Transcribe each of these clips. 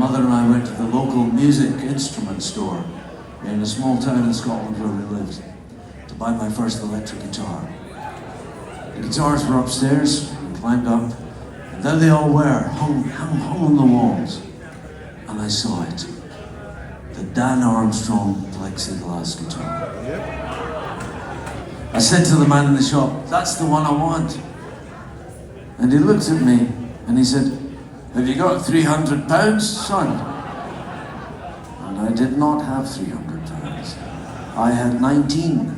mother and I went to the local music instrument store in a small town in Scotland where we lived to buy my first electric guitar. The guitars were upstairs, we climbed up, and there they all were, hung on the walls. And I saw it. The Dan Armstrong plexiglass guitar. I said to the man in the shop, "That's the one I want." And he looked at me and he said, "Have you got £300, son?" And I did not have £300. I had £19.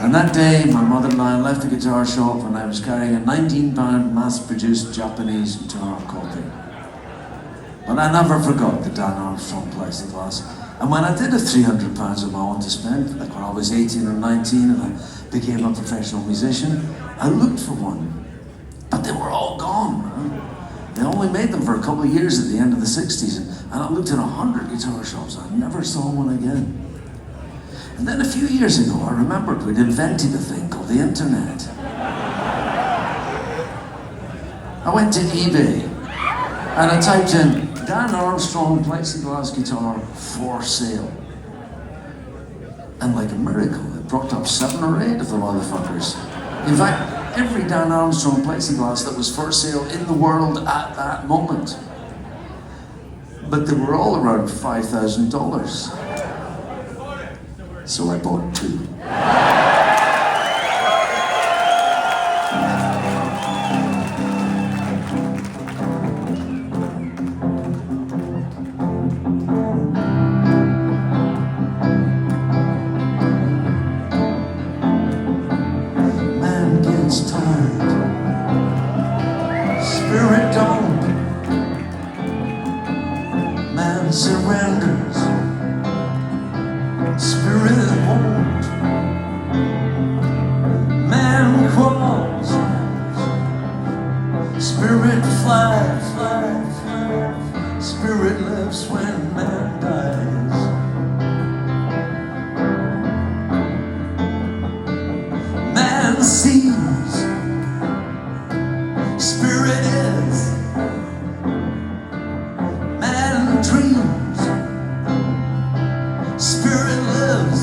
And that day, my mother and I left the guitar shop and I was carrying a £19 mass-produced Japanese guitar copy. But I never forgot the Dan Armstrong plexiglass. And when I did have £300 of my own to spend, like when I was 18 or 19 and I became a professional musician, I looked for one. But they were all gone, man. They only made them for a couple of years at the end of the 60s. And I looked at 100 guitar shops. I never saw one again. And then a few years ago, I remembered we'd invented a thing called the internet. I went to eBay and I typed in Dan Armstrong plexiglass guitar for sale. And like a miracle, it brought up 7 or 8 of the motherfuckers. In fact, every Dan Armstrong plexiglass that was for sale in the world at that moment. But they were all around $5,000. So I bought 2. Man gets tired, spirit don't. Man surrenders, spirit won't. Man crawls, spirit flies. Spirit lives when man dies. Man sees, spirit is. Man dreams, spirit lives.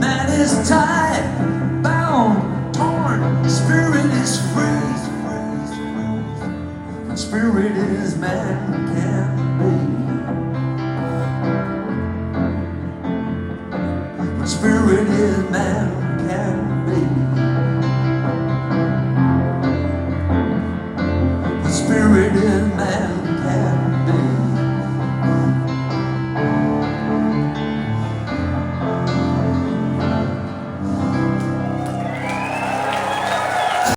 Man is tied, bound, torn. Spirit is free. And spirit is man can be. And spirit is man.